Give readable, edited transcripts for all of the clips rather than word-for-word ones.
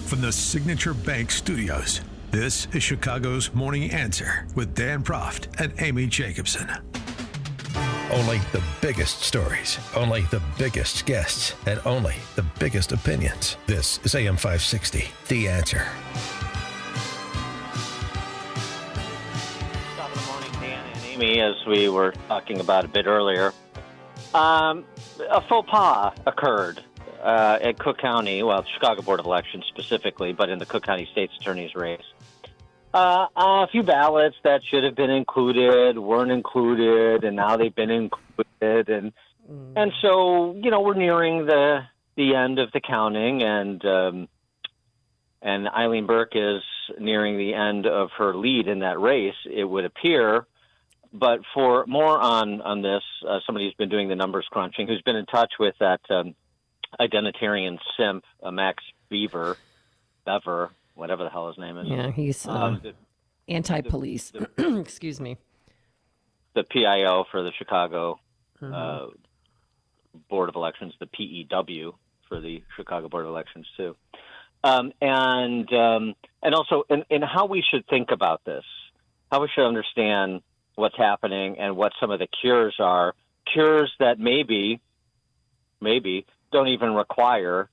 from the Signature Bank Studios, this is Chicago's Morning Answer with Dan Proft and Amy Jacobson. Only the biggest stories, only the biggest guests, and only the biggest opinions. This is AM 560, The Answer. Top of the morning, Dan and Amy, as we were talking about a bit earlier. A faux pas occurred at Cook County, well, Chicago Board of Elections specifically, but in the Cook County State's Attorney's race. A few ballots that should have been included weren't included, and now they've been included, and so we're nearing the end of the counting, and Eileen Burke is nearing the end of her lead in that race, it would appear. But for more on this, somebody who's been doing the numbers crunching, who's been in touch with that identitarian simp, Max Beaver, whatever the hell his name is. Yeah, he's anti-police. Excuse me. The PIO for the Chicago Board of Elections, the PEW for the Chicago Board of Elections too, and also in how we should think about this, how we should understand what's happening and what some of the cures are. Cures that maybe don't even require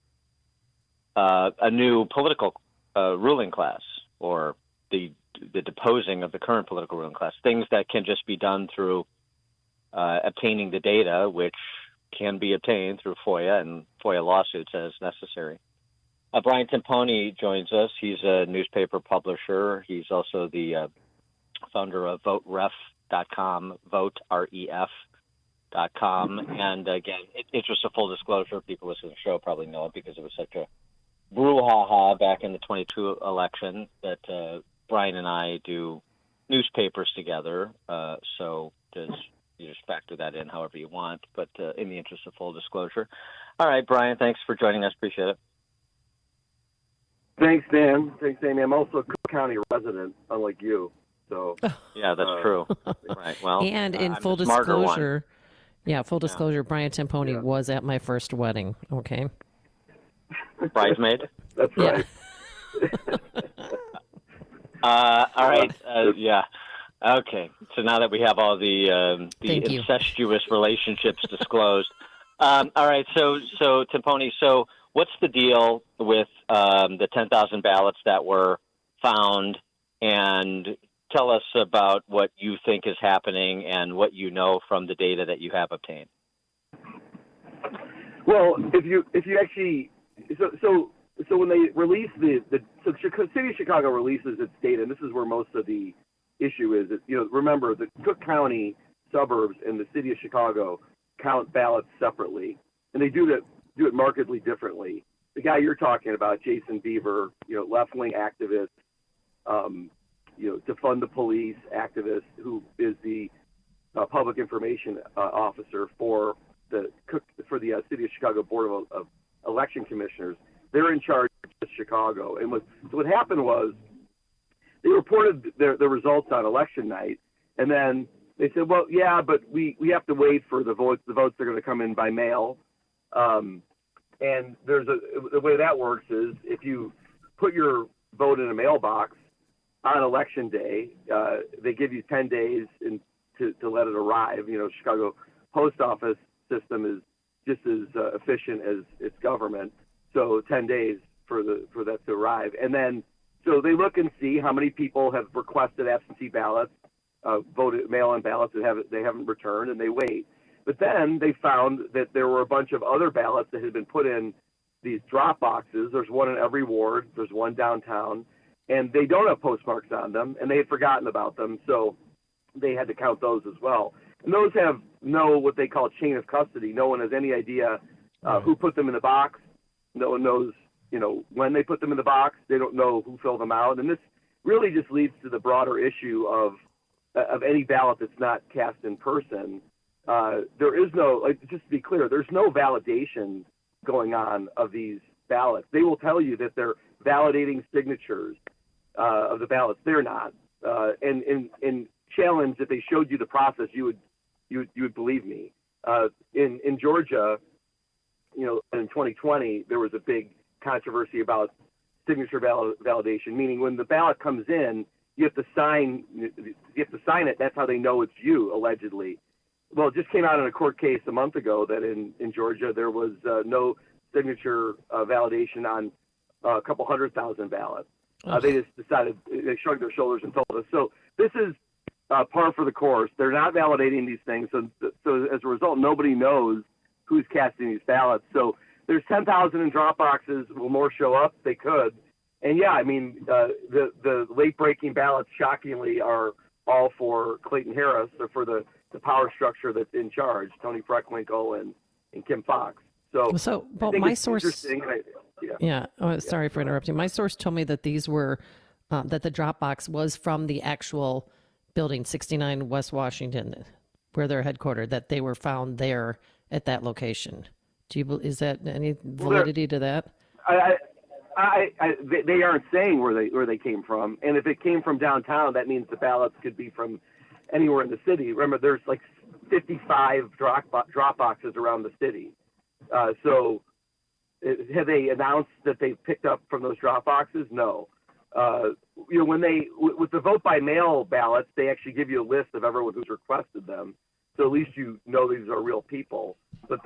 a new political ruling class or the deposing of the current political ruling class. Things that can just be done through obtaining the data, which can be obtained through FOIA and FOIA lawsuits as necessary. Brian Timpone joins us. He's a newspaper publisher. He's also the founder of voteref.com, voteref.com. And again, it's just a full disclosure. People listening to the show probably know it because it was such a brouhaha back in the 22 election that Brian and I do newspapers together. So you just factor that in however you want, but in the interest of full disclosure. All right, Brian, thanks for joining us. Appreciate it. Thanks, Dan. Thanks, Amy. I'm also a Cook County resident, unlike you. So yeah, that's true. Right. Well, and in full disclosure, Brian Timpone was at my first wedding. Okay. Bridesmaid. That's right. All right. Yeah. Okay. So now that we have all the incestuous relationships disclosed, all right. So Timpone. So what's the deal with the 10,000 ballots that were found, and tell us about what you think is happening and what you know from the data that you have obtained. Well, if you actually so when they release the City of Chicago releases its data, and this is where most of the issue is. Remember, the Cook County suburbs and the City of Chicago count ballots separately, and they do it markedly differently. The guy you're talking about, Jason Beaver, left-wing activist, defund the police activist, who is the public information officer for the City of Chicago Board of Election Commissioners. They're in charge of Chicago, and what happened was they reported the results on election night, and then they said, well, yeah, but we have to wait for the votes. The votes are going to come in by mail. And the way that works is if you put your vote in a mailbox on election day, they give you 10 days to let it arrive. Chicago post office system is just as efficient as its government. So 10 days for that to arrive. And then, so they look and see how many people have requested absentee ballots, voted mail-in ballots that they haven't returned, and they wait. But then they found that there were a bunch of other ballots that had been put in these drop boxes. There's one in every ward. There's one downtown. And they don't have postmarks on them, and they had forgotten about them. So they had to count those as well. And those have what they call chain of custody. No one has any idea who put them in the box. No one knows, when they put them in the box. They don't know who filled them out. And this really just leads to the broader issue of any ballot that's not cast in person. There is no, just to be clear, there's no validation going on of these ballots. They will tell you that they're validating signatures of the ballots. They're not. And challenge, if they showed you the process, you would believe me. In Georgia, in 2020, there was a big controversy about signature validation, meaning when the ballot comes in, you have to sign it. That's how they know it's you, allegedly. Well, it just came out in a court case a month ago that in Georgia there was no signature validation on a couple 100,000 ballots. They just decided, they shrugged their shoulders and told us. So this is par for the course. They're not validating these things. So as a result, nobody knows who's casting these ballots. So there's 10,000 in drop boxes. Will more show up? They could. And yeah, I mean, the late-breaking ballots, shockingly, are all for Clayton Harris, or for the power structure that's in charge, Tony Freckwinkle and Kim Foxx. So well, my source. Yeah. Oh, sorry for interrupting. My source told me that these were that the Dropbox was from the actual building, 69 West Washington, where they're headquartered. That they were found there at that location. Is that any validity to that? They aren't saying where they came from, and if it came from downtown, that means the ballots could be from anywhere in the city. Remember, there's like 55 drop boxes around the city. So have they announced that they picked up from those drop boxes? No. When with the vote by mail ballots, they actually give you a list of everyone who's requested them. So at least you know these are real people. But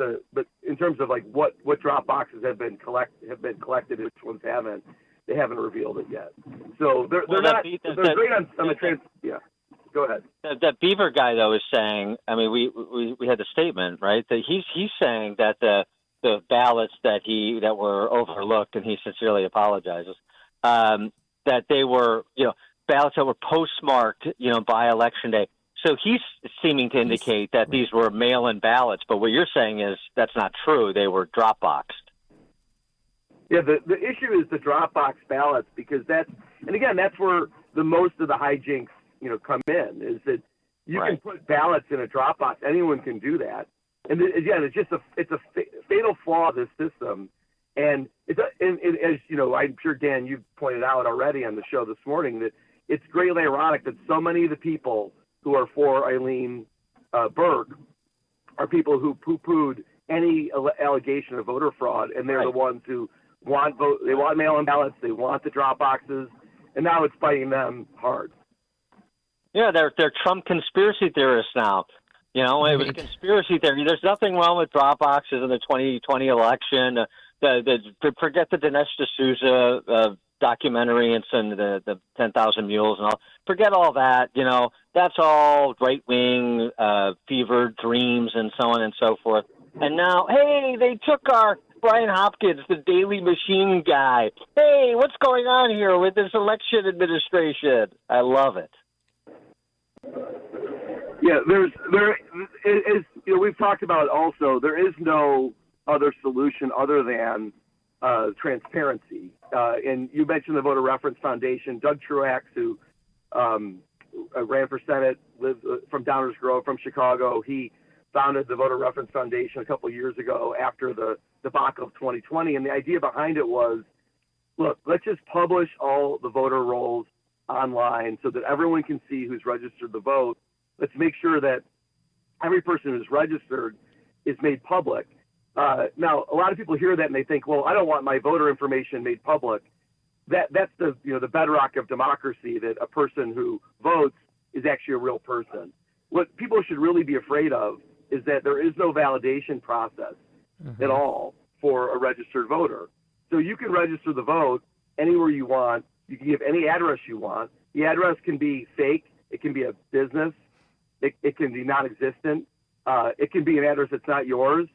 in terms of like what drop boxes have been collected, and which ones haven't, they haven't revealed it yet. So they're great on the yeah. Go ahead. That Beaver guy though is saying. I mean, we had the statement, right? That he's saying that the ballots that were overlooked, and he sincerely apologizes. That they were ballots that were postmarked by election day. So he's seeming to indicate that these were mail-in ballots, but what you're saying is that's not true. They were drop-boxed. Yeah, the issue is the drop-box ballots, because that's where the most of the hijinks come in, is that you can put ballots in a drop box. Anyone can do that. And again, it's a fatal flaw of this system. And as I'm sure, Dan, you've pointed out already on the show this morning, that it's greatly ironic that so many of the people who are for Eileen Burke are people who poo-pooed any allegation of voter fraud, and they're the ones who they want mail-in ballots, they want the drop boxes, and now it's biting them hard. Yeah, they're Trump conspiracy theorists now. It was a conspiracy theory. There's nothing wrong with drop boxes in the 2020 election. Forget the Dinesh D'Souza documentary and the 10,000 Mules and all. Forget all that. That's all right-wing fevered dreams and so on and so forth. And now, hey, they took our Brian Hopkins, the Daily Machine guy. Hey, what's going on here with this election administration? I love it. Yeah, there is we've talked about also, there is no other solution other than transparency. And you mentioned the Voter Reference Foundation. Doug Truax, who ran for Senate, lived from Downers Grove, from Chicago. He founded the Voter Reference Foundation a couple of years ago after the debacle of 2020. And the idea behind it was, look, let's just publish all the voter rolls online so that everyone can see who's registered to vote. Let's make sure that every person who's registered is made public. Now, a lot of people hear that and they think, well, I don't want my voter information made public. That's the bedrock of democracy, that a person who votes is actually a real person. What people should really be afraid of is that there is no validation process at all for a registered voter. So you can register the vote anywhere you want. You can give any address you want. The address can be fake. It can be a business. It can be non-existent. It can be an address that's not yours.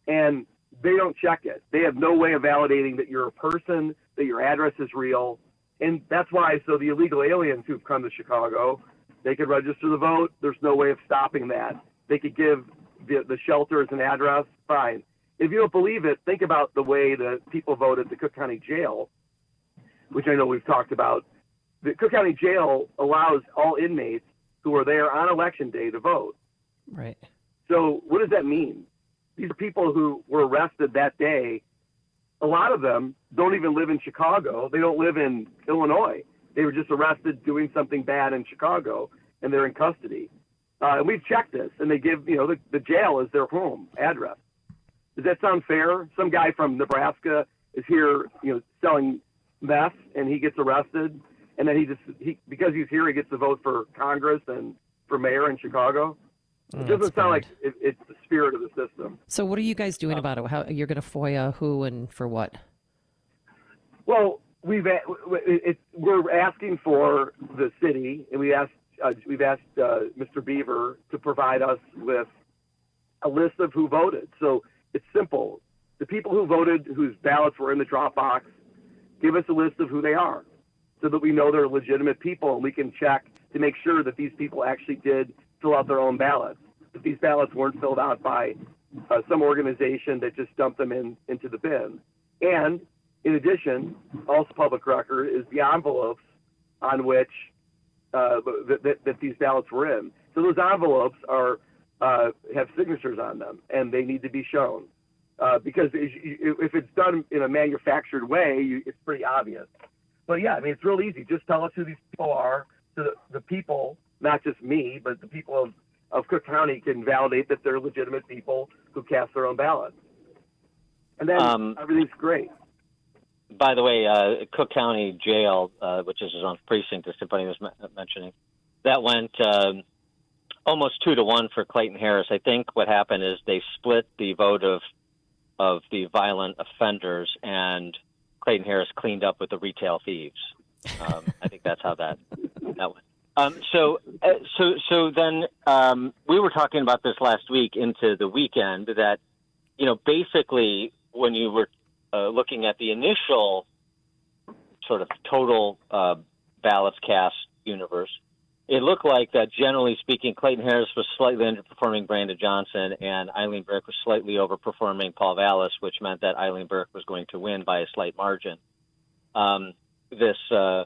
And they don't check it. They have no way of validating that you're a person, that your address is real. And that's why, so the illegal aliens who've come to Chicago, they could register the vote. There's no way of stopping that. They could give the shelters an address. Fine. If you don't believe it, think about the way that people vote at the Cook County Jail, which I know we've talked about. The Cook County Jail allows all inmates who are there on election day to vote. Right. So what does that mean? These are people who were arrested that day. A lot of them don't even live in Chicago. They don't live in Illinois. They were just arrested doing something bad in Chicago, and they're in custody. And we've checked this, and they give, the jail is their home address. Does that sound fair? Some guy from Nebraska is here, selling mess and he gets arrested, and then because he's here, he gets to vote for Congress and for mayor in Chicago. It doesn't sound like it's the spirit of the system. So what are you guys doing about it? How you're going to FOIA who and for what? Well, we're asking for the city, and we've asked Mr. Beaver to provide us with a list of who voted. So it's simple. The people who voted, whose ballots were in the drop box, give us a list of who they are so that we know they're legitimate people, and we can check to make sure that these people actually did fill out their own ballots, that these ballots weren't filled out by some organization that just dumped them into the bin. And in addition, also public record is the envelopes on which that these ballots were in. So those envelopes have signatures on them, and they need to be shown. Because if it's done in a manufactured way, it's pretty obvious. But yeah, I mean, it's real easy. Just tell us who these people are, so the people, not just me, but the people of Cook County can validate that they're legitimate people who cast their own ballots. And then everything's great. By the way, Cook County Jail, which is his own precinct, as Timpone was mentioning, that went almost 2-1 for Clayton Harris. I think what happened is they split the vote of the violent offenders, and Clayton Harris cleaned up with the retail thieves. I think that's how that went. So then we were talking about this last week into the weekend that, basically when you were looking at the initial sort of total ballots cast universe, it looked like that, generally speaking, Clayton Harris was slightly underperforming Brandon Johnson, and Eileen Burke was slightly overperforming Paul Vallis, which meant that Eileen Burke was going to win by a slight margin. The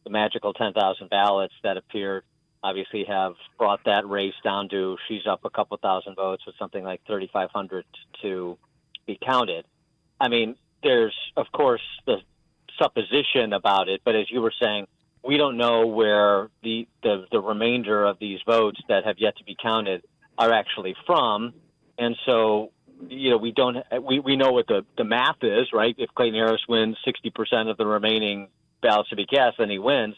magical 10,000 ballots that appeared obviously have brought that race down to she's up a couple thousand votes with something like 3,500 to be counted. I mean, there's, of course, the supposition about it, but as you were saying, we don't know where the remainder of these votes that have yet to be counted are actually from. And so, we know what the math is, right? If Clayton Harris wins 60% of the remaining ballots to be cast, then he wins.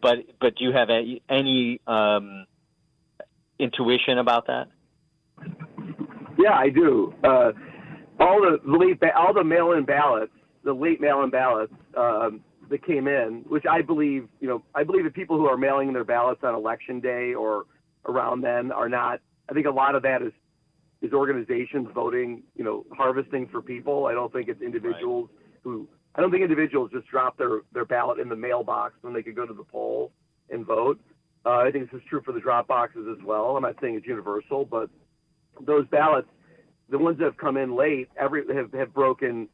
But do you have any intuition about that? Yeah, I do. All the mail-in ballots, the late mail-in ballots that came in, which I believe the people who are mailing their ballots on election day or around then are not. I think a lot of that is organizations voting, harvesting for people. I don't think it's individuals I don't think individuals just drop their ballot in the mailbox when they could go to the poll and vote. I think this is true for the drop boxes as well. I'm not saying it's universal, but those ballots, the ones that have come in late, have broken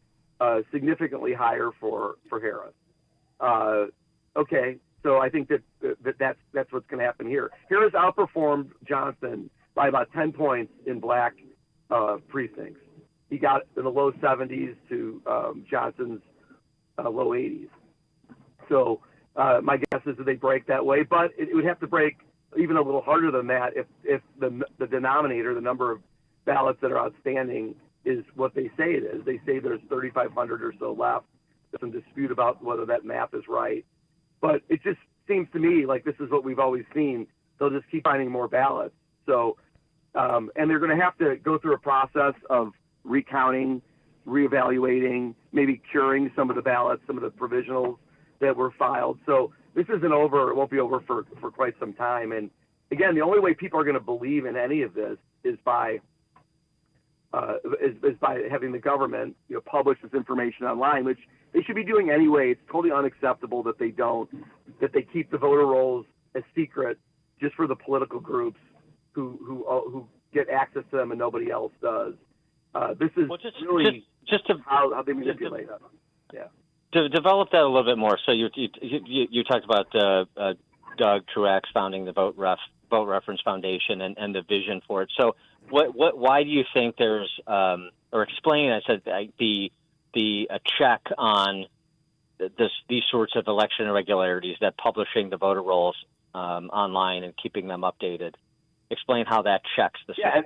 significantly higher for Harris. Okay, so I think that's what's going to happen here. Harris outperformed Johnson by about 10 points in black precincts. He got in the low 70s to Johnson's low 80s. So my guess is that they break that way, but it would have to break even a little harder than that if the denominator, the number of ballots that are outstanding, is what they say it is. They say there's 3,500 or so left. There's some dispute about whether that math is right. But it just seems to me like this is what we've always seen. They'll just keep finding more ballots. So, and they're going to have to go through a process of recounting, reevaluating, maybe curing some of the ballots, some of the provisionals that were filed. So this isn't over. It won't be over for quite some time. And again, the only way people are going to believe in any of this is by having the government publish this information online, which they should be doing anyway. It's totally unacceptable that they keep the voter rolls a secret just for the political groups who get access to them and nobody else does. This is how they manipulate us. Yeah. To develop that a little bit more, so you talked about Doug Truax founding the Vote Reference Foundation and the vision for it. So why do you think there's or explain, I said, a check on these sorts of election irregularities, that publishing the voter rolls online and keeping them updated? Explain how that checks the system.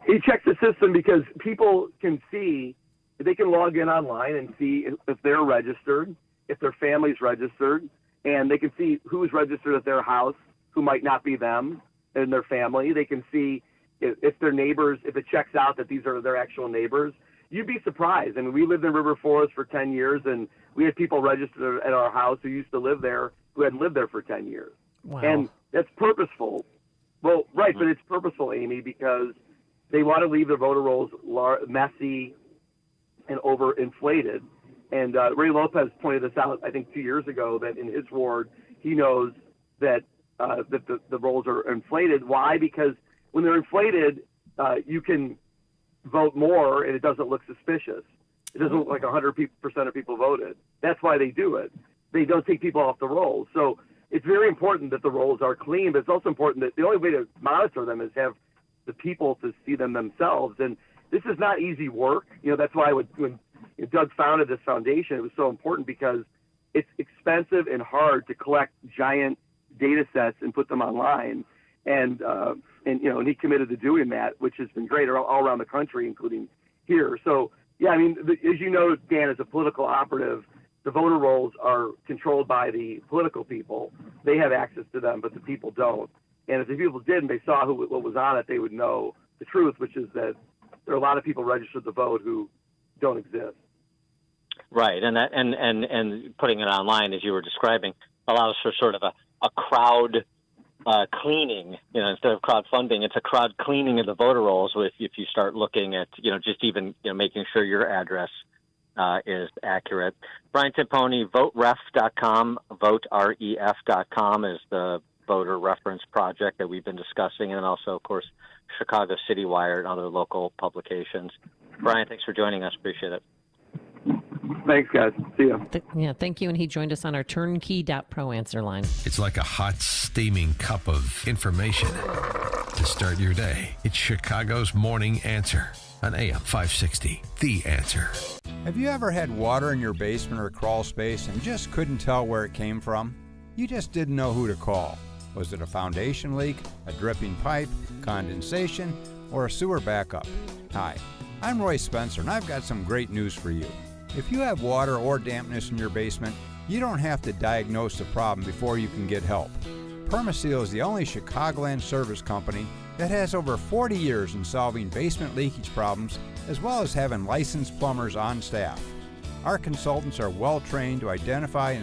He checks the system because people can see they can log in online and see if they're registered, if their family's registered, and they can see who's registered at their house, who might not be them and their family. They can see if their neighbors, if it checks out that these are their actual neighbors. You'd be surprised. I mean, we lived in River Forest for 10 years, and we had people registered at our house who used to live there who hadn't lived there for 10 years. Wow. And that's purposeful. Well, right, but it's purposeful, Amy, because they want to leave their voter rolls messy and overinflated. And Ray Lopez pointed this out, I think, 2 years ago, that in his ward, he knows that the rolls are inflated. Why? Because when they're inflated, you can vote more and it doesn't look suspicious. It doesn't look like 100% of people voted. That's why they do it. They don't take people off the rolls. So it's very important that the rolls are clean, but it's also important that the only way to monitor them is have the people to see them themselves. And this is not easy work. That's why when Doug founded this foundation, it was so important, because it's expensive and hard to collect giant data sets and put them online. And he committed to doing that, which has been great all around the country, including here. So, yeah, I mean, as you know, Dan, as a political operative, the voter rolls are controlled by the political people. They have access to them, but the people don't. And if the people did and they saw what was on it, they would know the truth, which is that there are a lot of people registered to vote who don't exist. Right, and putting it online, as you were describing, allows for sort of a crowd cleaning. Instead of crowdfunding, it's a crowd cleaning of the voter rolls. If you start looking at, just even making sure your address is accurate. Brian Timpone, voteref.com, voteref.com is the voter reference project that we've been discussing, and also, of course, Chicago City Wire and other local publications. Brian, thanks for joining us. Appreciate it. Thanks, guys. See ya. Thank you. And he joined us on our turnkey.pro answer line. It's like a hot, steaming cup of information to start your day. It's Chicago's Morning Answer on AM 560. The Answer. Have you ever had water in your basement or crawl space and just couldn't tell where it came from? You just didn't know who to call. Was it a foundation leak, a dripping pipe, condensation, or a sewer backup? Hi, I'm Roy Spencer, and I've got some great news for you. If you have water or dampness in your basement, you don't have to diagnose the problem before you can get help. Permaseal is the only Chicagoland service company that has over 40 years in solving basement leakage problems, as well as having licensed plumbers on staff. Our consultants are well trained to identify and